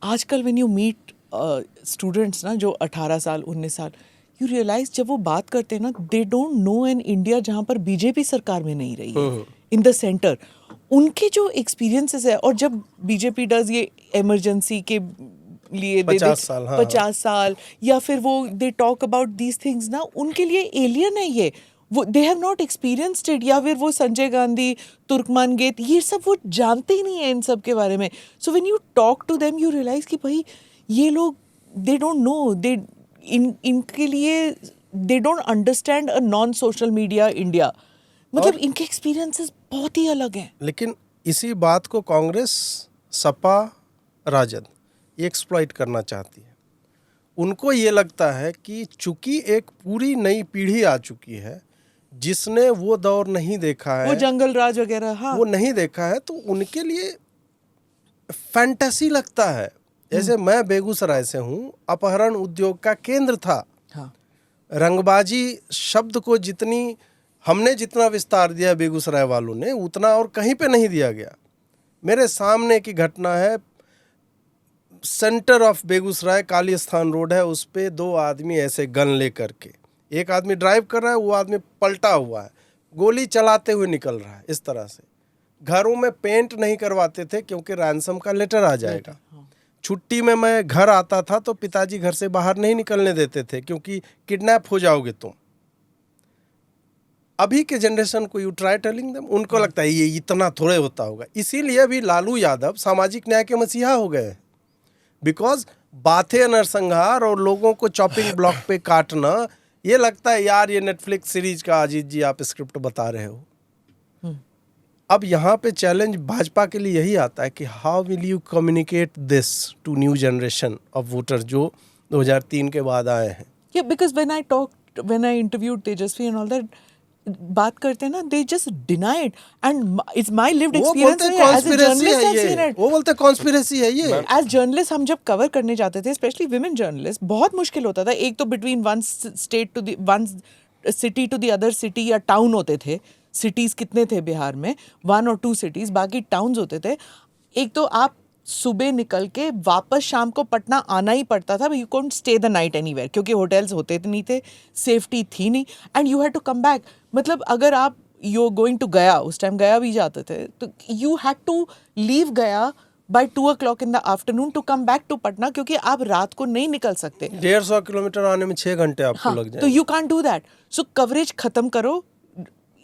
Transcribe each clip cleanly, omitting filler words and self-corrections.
आजकल when you meet students ना जो 18 साल 19 साल, यू रियलाइज जब वो बात करते हैं ना, they don't know in India जहाँ पर बीजेपी सरकार में नहीं रही है इन द सेंटर। उनके जो एक्सपीरियंसेस है, और जब बीजेपी डज ये इमरजेंसी के लिए 50 साल या फिर वो they talk about these things ना, उनके लिए एलियन है ये। वो they have not experienced it. या फिर वो संजय गांधी, तुर्कमान गेट, ये सब वो जानते ही नहीं है इन सब के बारे में। So when you talk to them you realise कि भाई ये लोग दे डोंट नो, दे इनके लिए they don't understand a non social media India. मतलब इनके एक्सपीरियंसेस बहुत ही अलग हैं। लेकिन इसी बात को कांग्रेस, सपा, राजद ये एक्सप्लॉइट करना चाहती है। उनको ये लगता है कि चूंकि एक पूरी नई पीढ़ी आ चुकी है जिसने वो दौर नहीं देखा है, वो जंगल राज वगैरह, हाँ, वो नहीं देखा है, तो उनके लिए फैंटेसी लगता है। जैसे मैं बेगूसराय से हूँ, अपहरण उद्योग का केंद्र था। हाँ। रंगबाजी शब्द को हमने जितना विस्तार दिया बेगूसराय वालों ने, उतना और कहीं पे नहीं दिया गया। मेरे सामने की घटना है, सेंटर ऑफ बेगूसराय काली स्थान रोड है, उस पे 2 आदमी ऐसे गन लेकर के, एक आदमी ड्राइव कर रहा है, वो आदमी पलटा हुआ है, गोली चलाते हुए निकल रहा है। इस तरह से घरों में पेंट नहीं करवाते थे क्योंकि रैंसम का लेटर आ जाएगा। छुट्टी में मैं घर आता था तो पिताजी घर से बाहर नहीं निकलने देते थे क्योंकि किडनैप हो जाओगे तुम। अभी के जनरेशन को यू ट्राई टेलिंग देम, उनको लगता है ये इतना थोड़े होता होगा। इसीलिए अभी लालू यादव सामाजिक न्याय के मसीहा हो गए, बिकॉज बातें नरसंहार और लोगों को चॉपिंग ब्लॉक पे काटना, ये लगता है यार ये नेटफ्लिक्स सीरीज का अजीत जी आप स्क्रिप्ट बता रहे हो। अब यहाँ पे चैलेंज भाजपा के लिए यही आता है कि how will you communicate this to new generation of voter जो 2003 के बाद आए हैं। Yeah, because when I interviewed Tejasvi and all that, बात करते हैं ना, they just deny it, and it's my lived experience as a journalist I've seen it. वो बोलते कॉन्स्पिरेसी है ये। As journalists हम जब कवर करने जाते थे, स्पेशली women journalists, बहुत मुश्किल होता था। एक तो between one city to the other city या टाउन होते थे। सिटीज कितने थे बिहार में? 1 और 2 सिटीज, बाकी टाउन्स होते थे। एक तो आप सुबह निकल के वापस शाम को पटना आना ही पड़ता था। You can't stay the night anywhere क्योंकि होटल्स होते नहीं थे, सेफ्टी थी नहीं, and you had to come back. मतलब अगर आप यू गोइंग टू गया, उस टाइम गया भी जाते थे, तो यू हैड टू लीव गया by 2 o'clock in the afternoon to come back to Patna, क्योंकि आप रात को नहीं निकल सकते। 150 किलोमीटर आने में 6 घंटे आपको लग जाएंगे। तो you can't do that. So coverage खत्म करो।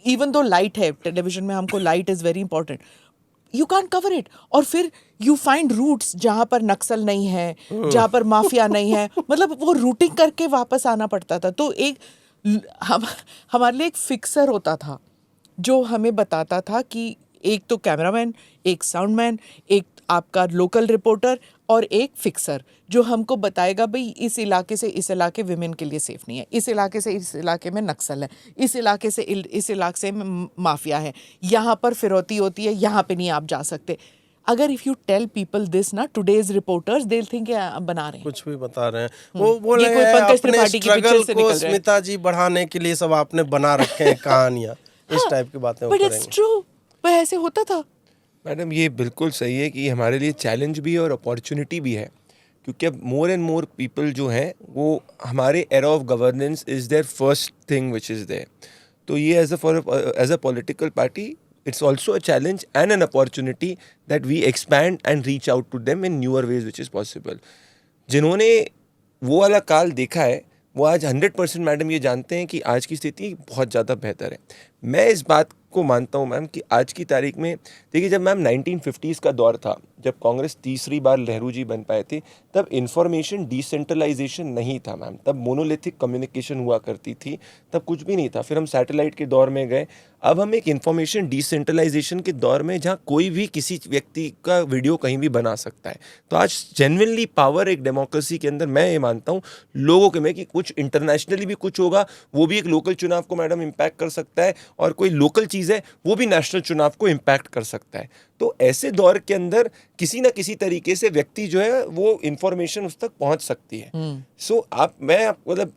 इवन दो लाइट है टेलीविजन में, हमको light is very important, you can't cover it. और फिर यू फाइंड रूट्स जहाँ पर नक्सल नहीं है, जहाँ पर माफिया नहीं है, मतलब वो रूटिंग करके वापस आना पड़ता था। तो एक हमारे लिए एक फिक्सर होता था जो हमें बताता था कि एक तो कैमरामैन, एक साउंडमैन, एक आपका लोकल रिपोर्टर और एक फिक्सर जो हमको बताएगा भाई इस इलाके से इस इलाके विमेन के लिए सेफ नहीं है, इस इलाके से इस इलाके में नक्सल है, इस इलाके से इस इलाके में माफिया है, यहाँ पर फिरौती होती है, यहाँ पे नहीं आप जा सकते। अगर if you tell people this ना, टुडेज रिपोर्टर्स दे थिंक बना रहे हैं, कुछ भी बता रहे हैं। वो बोल रहे हैं अपने स्ट्रगल को स्मिता जी बढ़ाने के लिए सब आपने बना रखे हैं कहानियां, इस टाइप की बातें। बट इट्स ट्रू, पर ऐसे होता था। मैडम ये बिल्कुल सही है कि हमारे लिए चैलेंज भी है और अपॉर्चुनिटी भी है, क्योंकि अब मोर एंड मोर पीपल जो हैं वो हमारे era of governance is their first thing which is there. तो ये as a political party it's also a challenge and an opportunity that we expand and reach out to them in newer ways which is possible. जिन्होंने वो वाला काल देखा है वो आज 100% मैडम ये जानते हैं कि आज की स्थिति बहुत ज़्यादा बेहतर है। मैं इस बात को मानता हूँ मैम कि आज की तारीख में देखिए, जब मैम 1950s का दौर था, जब कांग्रेस तीसरी बार नेहरू जी बन पाए थे, तब इंफॉर्मेशन डिसेंट्रलाइजेशन नहीं था मैम, तब मोनोलिथिक कम्युनिकेशन हुआ करती थी, तब कुछ भी नहीं था। फिर हम सैटेलाइट के दौर में गए, अब हम एक इंफॉर्मेशन डिसेंट्रलाइजेशन के दौर में जहाँ कोई भी किसी व्यक्ति का वीडियो कहीं भी बना सकता है। तो आज जेन्युइनली पावर एक डेमोक्रेसी के अंदर मैं ये मानता हूँ लोगों के में कि कुछ इंटरनेशनली भी कुछ होगा, वो भी एक लोकल चुनाव को मैडम इम्पैक्ट कर सकता है, और कोई लोकल चीज़ है वो भी नेशनल चुनाव को इम्पैक्ट कर सकता है। तो ऐसे दौर के अंदर किसी ना किसी तरीके से व्यक्ति जो है वो इंफॉर्मेशन उस तक पहुंच सकती है। सो मतलब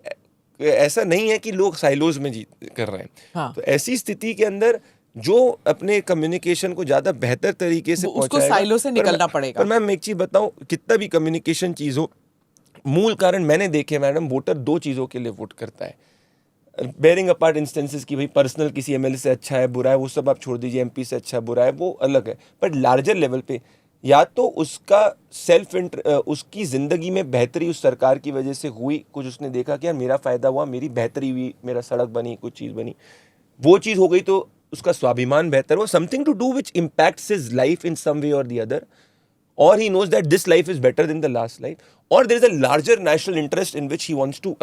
ऐसा नहीं है कि लोग साइलोज में कर रहे हैं। हाँ। तो ऐसी स्थिति के अंदर जो अपने कम्युनिकेशन को ज़्यादा बेहतर तरीके से उसको पहुंचाएगा। साइलो से पर निकलना मैं- पड़ेगा। पर मैम एक चीज़ बताऊं, कितना भी कम्युनिकेशन चीज़ हो, मूल कारण मैंने देखे मैडम, वोटर दो चीज़ों के लिए वोट करता है। बेरिंग अपार्ट इंस्टेंसेस की भाई पर्सनल किसी एमएलए से अच्छा है बुरा है वो सब आप छोड़ दीजिए, एमपी से अच्छा बुरा है वो अलग है, बट लार्जर लेवल पे या तो उसका उसकी ज़िंदगी में बेहतरी उस सरकार की वजह से हुई, कुछ उसने देखा कि यार मेरा फ़ायदा हुआ, मेरी बेहतरी हुई, मेरा सड़क बनी, कुछ चीज़ बनी, वो चीज़ हो गई तो उसका स्वाभिमान बेहतर हुआ, something to do which impacts his life in some way और the other, or he knows that this life is better than the last life, or there is a larger national interest in which he wants to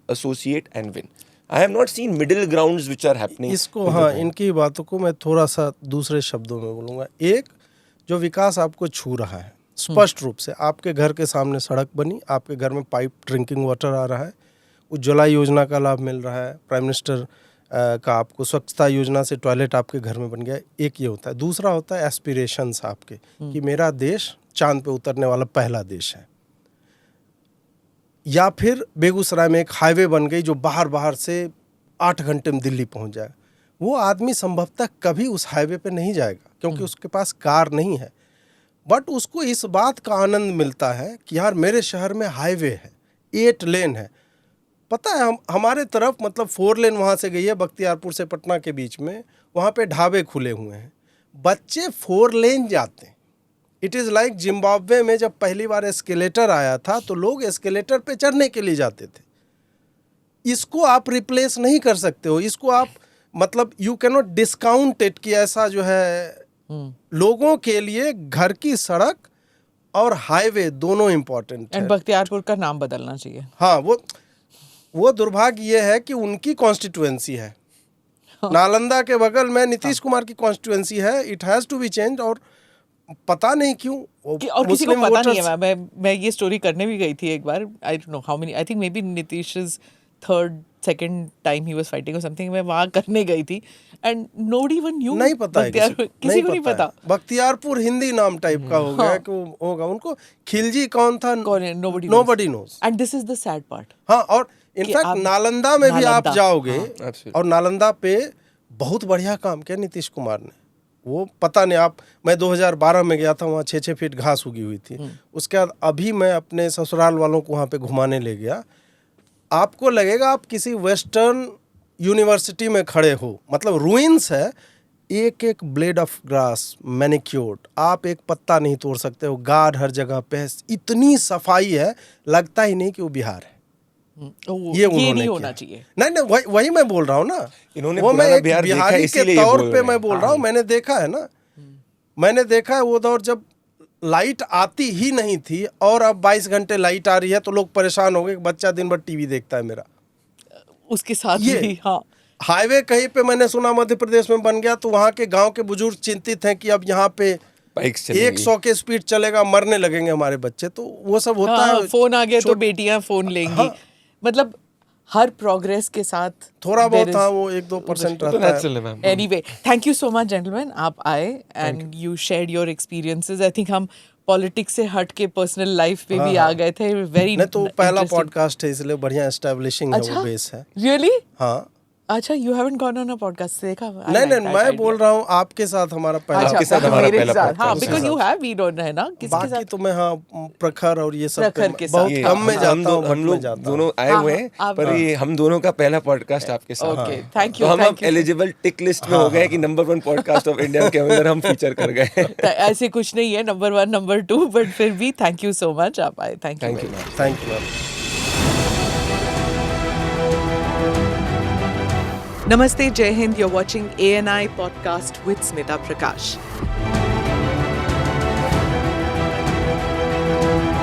associate and win. I have not seen middle grounds which are happening. इसको हाँ, इनकी बातों को मैं थोड़ा सा दूसरे शब्दों में बोलूँगा। एक, जो विकास आपको छू रहा है स्पष्ट रूप से, आपके घर के सामने सड़क बनी, आपके घर में पाइप ड्रिंकिंग वाटर आ रहा है, उज्ज्वला योजना का लाभ मिल रहा है, प्राइम मिनिस्टर का आपको स्वच्छता योजना से टॉयलेट आपके घर में बन गया। एक ये होता है। दूसरा होता है एस्पिरेशंस आपके, कि मेरा देश चांद पे उतरने वाला पहला देश है, या फिर बेगूसराय में एक हाईवे बन गई जो बाहर से 8 घंटे में दिल्ली पहुंच जाएगा। वो आदमी संभवतः कभी उस हाईवे पे नहीं जाएगा क्योंकि उसके पास कार नहीं है, बट उसको इस बात का आनंद मिलता है कि यार मेरे शहर में हाईवे है, 8 लेन है। पता है हमारे तरफ मतलब 4 लेन वहाँ से गई है बख्तियारपुर से पटना के बीच में, वहाँ पे ढाबे खुले हुए हैं, बच्चे 4 लेन जाते हैं। इट इज़ लाइक जिम्बाब्वे में जब पहली बार एस्केलेटर आया था तो लोग एस्केलेटर पे चढ़ने के लिए जाते थे। इसको आप रिप्लेस नहीं कर सकते हो, इसको आप मतलब you can not discount it कि ऐसा जो है लोगों के लिए घर की सड़क और हाईवे दोनों इम्पोर्टेंट है। एंड बख्तियारपुर का नाम बदलना चाहिए। हाँ, वो दुर्भाग्य ये है कि उनकी कॉन्स्टिट्यूएंसी है, नालंदा के बगल में नीतीश कुमार की कॉन्स्टिट्यूएंसी है, it has to be change. और पता नहीं क्यों और किसी को पता नहीं है। मैं ये स्टोरी करने भी गई थी एक बार, I don't know how many, I think may be नीतीश's सेकंड टाइम ही वाज फाइटिंग और समथिंग, मैं वहाँ करने गई थी एंड नोबडी इवन न्यू। नहीं पता है किसी को नहीं पता। बख्तियारपुर हिंदी नाम टाइप का हो गया कि होगा, उनको खिलजी कौन था nobody knows. And this is the sad part. हाँ, और इनफैक्ट नालंदा में भी आप जाओगे और नालंदा पे बहुत बढ़िया काम किया नीतीश कुमार ने। वो पता नहीं आप, मैं 2012 में गया था, वहाँ 6-6 फीट घास उगी हुई थी। उसके बाद अभी मैं अपने ससुराल वालों को वहाँ पे घुमाने ले गया, आपको लगेगा आप किसी वेस्टर्न यूनिवर्सिटी में खड़े हो, मतलब रूइंस है, एक एक ब्लेड ऑफ ग्रास मैनिक्योर्ड, आप एक पत्ता नहीं तोड़ सकते हो, गार्ड हर जगह पे, इतनी सफाई है, लगता ही नहीं कि वो बिहार है। ये नहीं होना चाहिए। नहीं, वही मैं बोल रहा हूँ ना, इन्होंने वो मैं एक बिहार देखा है, बिहारी के इसीलिए ये तौर बोल पे रहे मैं हैं। बोल रहा हूँ, मैंने देखा है ना, मैंने देखा है वो दौर जब लाइट आती ही नहीं थी और अब 22 घंटे लाइट आ रही है तो लोग परेशान हो गए कि बच्चा दिन भर टीवी देखता है मेरा। उसके साथ ये भी हाँ, हाईवे कहीं पे मैंने सुना मध्य प्रदेश में बन गया तो वहाँ के गांव के बुजुर्ग चिंतित हैं कि अब यहाँ पे बाइक्स चलेंगी, 100 के स्पीड चलेगा, मरने लगेंगे हमारे बच्चे। तो वो सब होता है। फोन आ गया तो बेटियां फोन लेंगी। मतलब हर प्रोग्रेस के साथ थोड़ा बहुत हाँ वो 1-2% रहता है। Anyway, thank you so much gentleman, आप आए and you shared your experiences. I think हम पॉलिटिक्स से हट के पर्सनल लाइफ पे भी आ गए थे। वेरी नहीं, तो पहला पॉडकास्ट है इसलिए बढ़िया एस्टैब्लिशिंग है, वो बेस है। रियली? हाँ। अच्छा, you haven't gone on a podcast, देखा? नहीं, मैं बोल रहा हूँ आपके साथ हमारा पहला। आपके साथ हमारा पहला podcast। हाँ, because you have been on, है ना, किसके साथ? बाकी तो मैं हाँ प्रखर और ये सब प्रखर के बहुत साथ। कम में जाता हूँ। हम लोग दोनों आए हुए हैं, पर ये हम दोनों का पहला पॉडकास्ट आपके साथ। Okay, thank you. तो हम एलिजिबल टिक लिस्ट में हो गए कि नंबर 1 पॉडकास्ट ऑफ इंडिया के अंदर हम फीचर कर गए। ऐसे कुछ नहीं है नंबर 1 नंबर 2, बट फिर भी थैंक यू सो मच, आप आए। Thank you. Thank you. Namaste, Jai Hind. You're watching ANI podcast with Smita Prakash.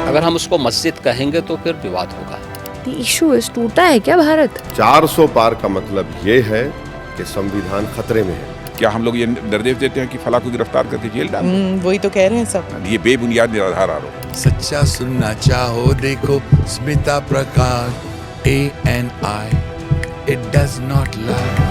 अगर हम उसको मस्जिद कहेंगे तो फिर विवाद होगा। The issue is, टूटा है क्या भारत? 400 पार का मतलब ये है कि संविधान खतरे में है। क्या हम लोग ये निर्देश देते हैं कि फला को गिरफ्तार करके जेल डाल दें? वही तो कह रहे हैं सब। ये बेबुनियाद निराधार आरोप। सच्चा सुनना चाहो देखो स्मिता प्रकाश ANI, it does not lie।